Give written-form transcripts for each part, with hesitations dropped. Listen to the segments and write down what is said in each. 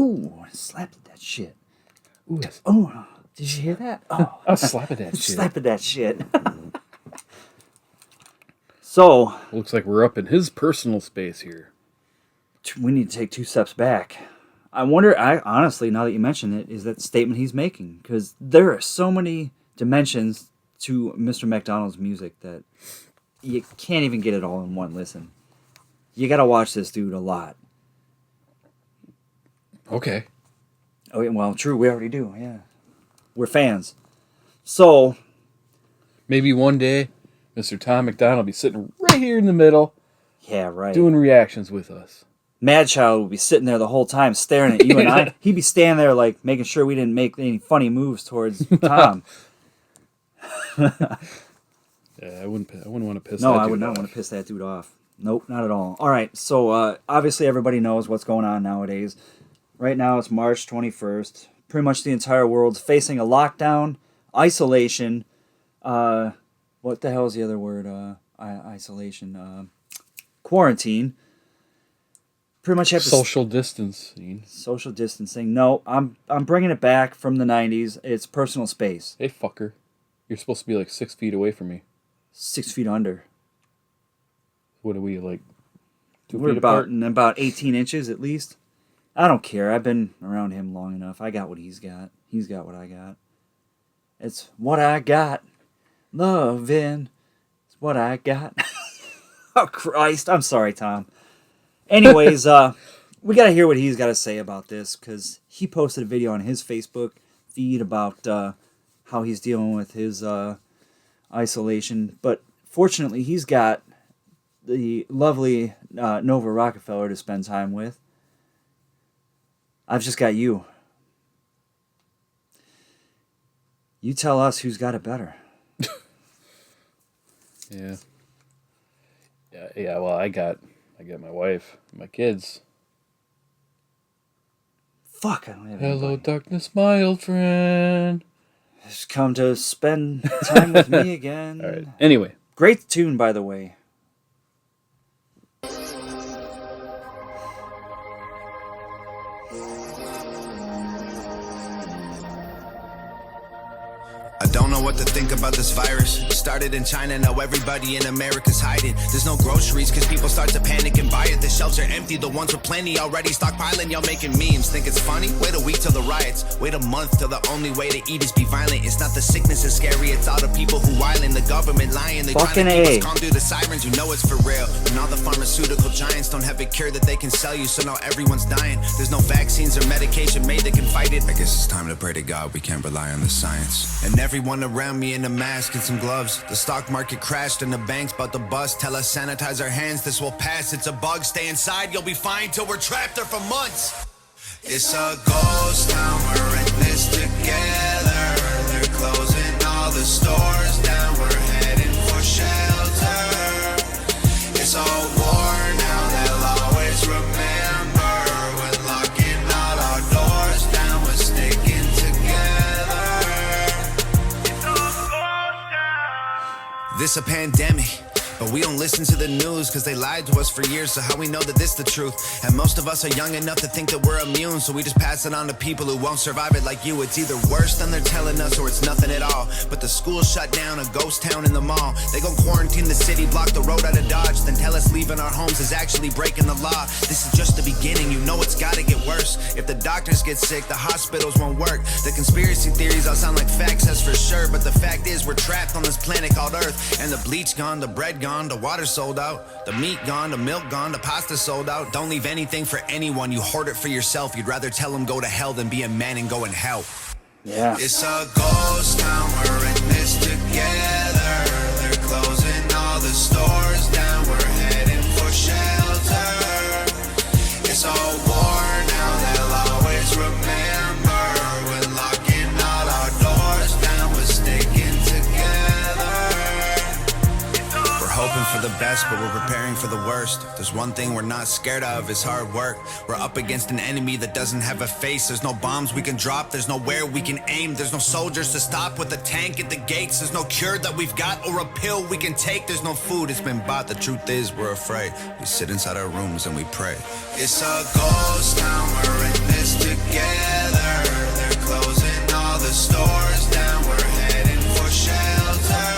Ooh, slapped that shit. Ooh, oh, did you hear that? Oh, I'll slap at that shit. Slap at that shit. So, looks like we're up in his personal space here. We need to take 2 steps back. I wonder, honestly, now that you mention it, is that the statement he's making? Because there are so many dimensions to Mr. Macdonald's music that you can't even get it all in one listen. You got to watch this dude a lot. Okay. Oh, yeah, well, true, we already do, yeah. We're fans. So, maybe one day, Mr. Tom Macdonald will be sitting right here in the middle. Yeah, right. Doing reactions with us. Madchild would be sitting there the whole time staring at you and I. He'd be standing there like making sure we didn't make any funny moves towards Tom. Yeah, I wouldn't want to piss. No, that I dude would not off. want to piss that dude off. Nope, not at all. All right, so obviously everybody knows what's going on nowadays. Right now it's March 21st. Pretty much the entire world's facing a lockdown, isolation. What the hell is the other word? Isolation. Quarantine. Pretty much have to social distancing. Social distancing. No, I'm bringing it back from the 90s. It's personal space. Hey, fucker. You're supposed to be like 6 feet away from me. 6 feet under. What are we, like 2 We're feet about apart? about 18 inches at least. I don't care. I've been around him long enough. I got what he's got. He's got what I got. It's what I got. Loving. It's what I got. Oh, Christ. I'm sorry, Tom. Anyways, we got to hear what he's got to say about this, because he posted a video on his Facebook feed about how he's dealing with his isolation. But fortunately, he's got the lovely Nova Rockefeller to spend time with. I've just got you. You tell us who's got it better. Yeah. Yeah, well, I got my wife, my kids. Fuck, I don't have Hello, anybody. darkness, my old friend. Has come to spend time with me again. All right. Anyway. Great tune, by the way. I don't know what to think about this virus. Started in China, now everybody in America's hiding. There's no groceries cause people start to panic and buy it. The shelves are empty, the ones with plenty already stockpiling. Y'all making memes, think it's funny? Wait a week till the riots. Wait a month till the only way to eat is be violent. It's not the sickness that's scary, it's all the people who whiling. The government lying, they trying to keep us calm through the sirens. You know it's for real. And all the pharmaceutical giants don't have a cure that they can sell you, so now everyone's dying. There's no vaccines or medication made that can fight it. I guess it's time to pray to God we can't rely on the science. And everyone around me in a mask and some gloves. The stock market crashed and the bank's about to bust. Tell us sanitize our hands, this will pass. It's a bug, stay inside, you'll be fine till we're trapped there for months. It's a ghost town, we're in this together. They're closing all the stores down, we're heading for shelter. It's a war now, they'll always remember. When locking all our doors down, we're sticking together. This a pandemic, but we don't listen to the news cause they lied to us for years, so how we know that this the truth? And most of us are young enough to think that we're immune, so we just pass it on to people who won't survive it like you. It's either worse than they're telling us or it's nothing at all. But the school shut down, a ghost town in the mall. They gon' quarantine the city, block the road out of Dodge, then tell us leaving our homes is actually breaking the law. This is just the beginning, you know it's gotta get worse. If the doctors get sick, the hospitals won't work. The conspiracy theories all sound like facts, that's for sure, but the fact is we're trapped on this planet called Earth. And the bleach gone, the bread gone, the water sold out, the meat gone, the milk gone, the pasta sold out. Don't leave anything for anyone, you hoard it for yourself. You'd rather tell them go to hell than be a man and go and help. Yeah. It's a ghost town, we're in this together. They're closing all the stores down, we're heading for shelter. It's a war now, they'll always remember. When locking all our doors down, we're sticking together. We're hoping for the the best, but we're preparing for the worst. There's one thing we're not scared of, is hard work. We're up against an enemy that doesn't have a face. There's no bombs we can drop, there's nowhere we can aim. There's no soldiers to stop with a tank at the gates. There's no cure that we've got or a pill we can take. There's no food, it's been bought. The truth is we're afraid. We sit inside our rooms and we pray. It's a ghost town, we're in this together. They're closing all the stores down, we're heading for shelter.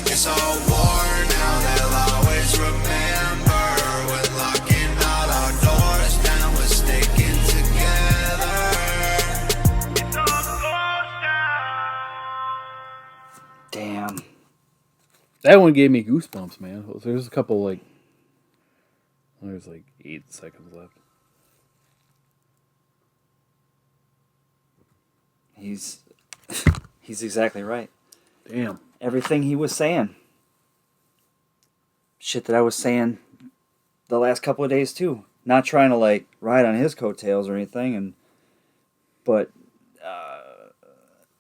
It's all war now, they'll always remember. We're locking all our doors down, we're sticking together. It's all ghost town. Damn. That one gave me goosebumps, man. There's a couple, like... There's like 8 seconds left. He's exactly right. Damn. Everything he was saying. Shit that I was saying the last couple of days too. Not trying to like ride on his coattails or anything, but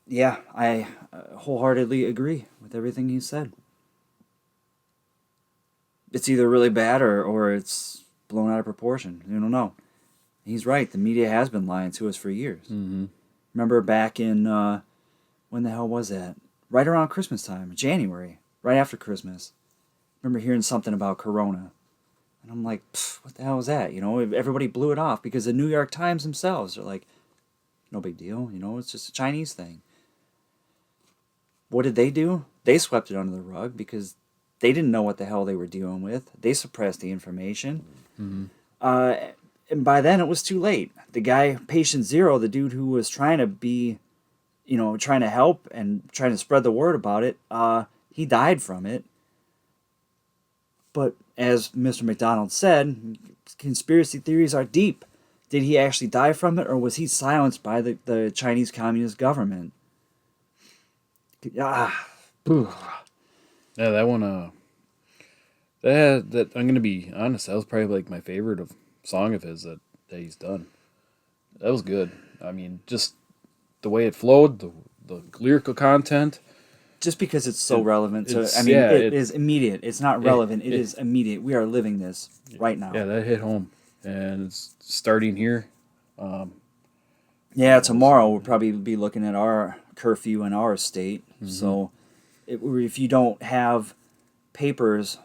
yeah, I wholeheartedly agree with everything he said. It's either really bad or it's blown out of proportion. You don't know. He's right. The media has been lying to us for years. Mm-hmm. Remember back in, when the hell was that? Right around Christmas time, January, right after Christmas. Remember hearing something about Corona. And I'm like, what the hell is that? You know, everybody blew it off because the New York Times themselves are like, no big deal. You know, it's just a Chinese thing. What did they do? They swept it under the rug because they didn't know what the hell they were dealing with. They suppressed the information. Mm-hmm. And by then it was too late. The guy, Patient Zero, the dude who was trying to be, you know, trying to help and trying to spread the word about it, he died from it. But as Mr. Macdonald said, conspiracy theories are deep. Did he actually die from it, or was he silenced by the Chinese Communist government? Yeah, that one, that I'm gonna be honest, that was probably like my favorite song of his that he's done. That was good. I mean, just the way it flowed, the lyrical content. Just because it's so relevant to, it is immediate. It's not relevant. It is immediate. We are living this right now. Yeah, that hit home, and it's starting here. Yeah, tomorrow we'll probably be looking at our curfew in our state. Mm-hmm. So if you don't have papers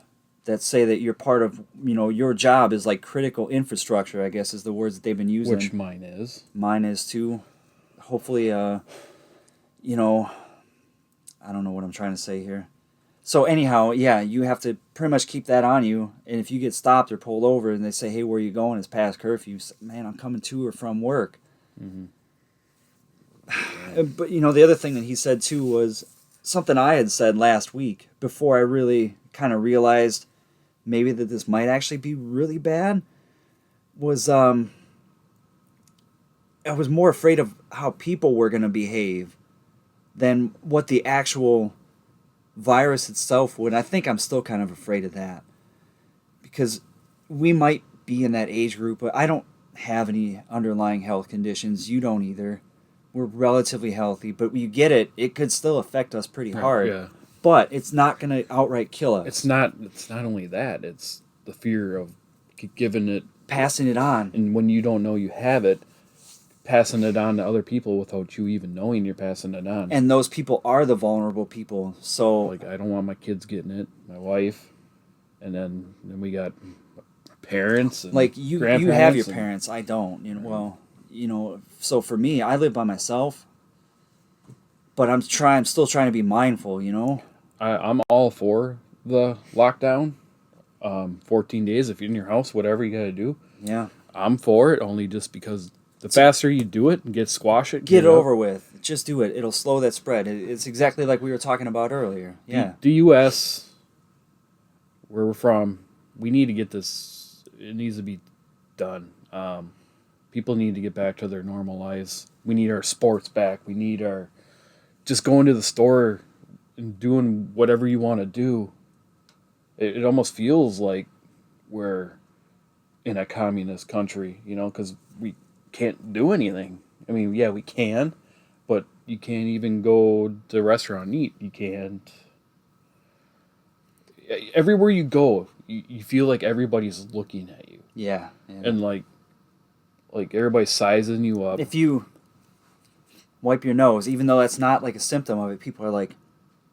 that say that you're part of, you know, your job is like critical infrastructure, I guess is the words that they've been using. Which mine is. Mine is too. Hopefully, you know, I don't know what I'm trying to say here. So anyhow, yeah, you have to pretty much keep that on you. And if you get stopped or pulled over and they say, hey, where are you going? It's past curfew. Man, I'm coming to or from work. Mm-hmm. But, you know, the other thing that he said, too, was something I had said last week before I really kind of realized maybe that this might actually be really bad, was I was more afraid of how people were going to behave than what the actual virus itself would. I think I'm still kind of afraid of that because we might be in that age group, but I don't have any underlying health conditions. You don't either. We're relatively healthy, but when you get it, it could still affect us pretty hard. Yeah. But it's not going to outright kill us. It's not only that. It's the fear of giving it... Passing it on. And when you don't know you have it, passing it on to other people without you even knowing you're passing it on. And those people are the vulnerable people. So, like, I don't want my kids getting it, my wife, and then we got parents and like you have your parents. I don't. You know, well, you know, so for me, I live by myself, but I'm still trying to be mindful, you know? I'm all for the lockdown. 14 days, if you're in your house, whatever you got to do. Yeah. I'm for it, only just because the faster you do it and squash it. Get over with. Just do it. It'll slow that spread. It's exactly like we were talking about earlier. Yeah. The U.S., where we're from, we need to get this, it needs to be done. People need to get back to their normal lives. We need our sports back. We need our just going to the store and doing whatever you want to do. It almost feels like we're in a communist country, you know, because we can't do anything. I mean, yeah, we can, but you can't even go to a restaurant and eat. You can't. everywhere you go, you feel like everybody's looking at you, Yeah. and like everybody's sizing you up. If you wipe your nose, even though that's not like a symptom of it, people are like,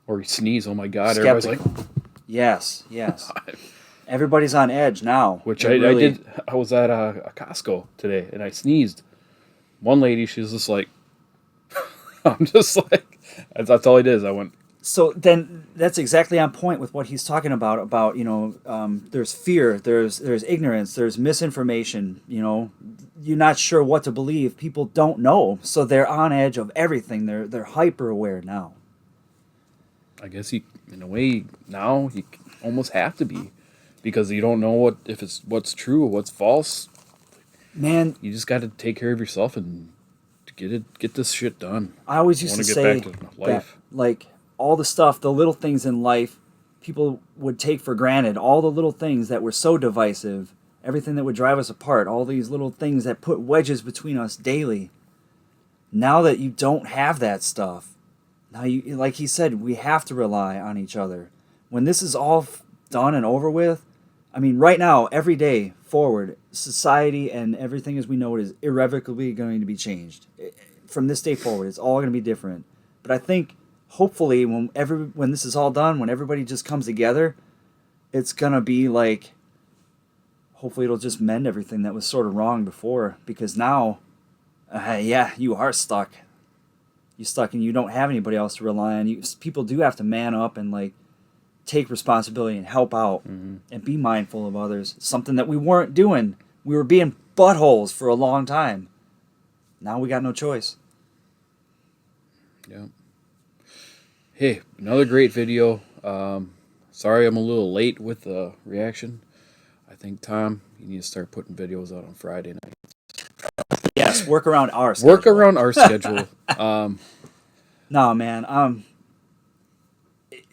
Or you sneeze, oh my God, skeptical. everybody's like, Yes. Everybody's on edge now. which It I really- did. I was at a Costco today, and I sneezed. One lady, she was just like, I'm just like, that's all I did is I went, So then that's exactly on point with what he's talking about, there's fear, there's ignorance, there's misinformation, you're not sure what to believe. People don't know, so they're on edge of everything. They're hyper aware now. I guess in a way, now you almost have to be, because you don't know what's true or what's false. Man, You just got to take care of yourself and get this shit done. I always used Wanna to get say back to that, life. like, all the stuff, the little things in life, people would take for granted. All the little things that were so divisive, everything that would drive us apart, all these little things that put wedges between us daily. Now that you don't have that stuff, now you, like he said, we have to rely on each other. When this is all done and over with, I mean, right now, every day forward, society and everything as we know it is irrevocably going to be changed. From this day forward, it's all going to be different. But I think, hopefully, when this is all done, when everybody just comes together, it's going to be like, hopefully it'll just mend everything that was sort of wrong before. Because now, you are stuck. You're stuck and you don't have anybody else to rely on. People do have to man up and, like, take responsibility and help out and be mindful of others. Something that we weren't doing. We were being buttholes for a long time. Now we got no choice. Yeah. Hey, another great video. Sorry I'm a little late with the reaction. I think, Tom, you need to start putting videos out on Friday night. Yes, work around our schedule. Work around our schedule. No, man.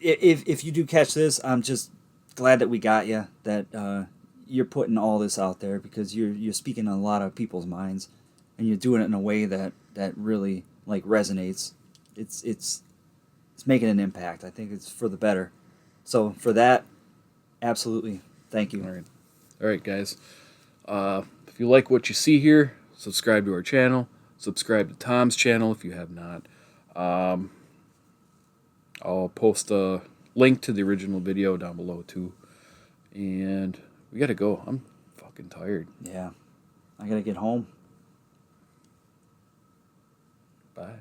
If you do catch this, I'm just glad that we got you. That you're putting all this out there because you're speaking on a lot of people's minds, and you're doing it in a way that really like resonates. It's making an impact. I think it's for the better. So for that, absolutely, thank you. All right, guys. If you like what you see here, subscribe to our channel. Subscribe to Tom's channel if you have not. I'll post a link to the original video down below too. And we gotta go. I'm fucking tired. Yeah, I gotta get home. Bye.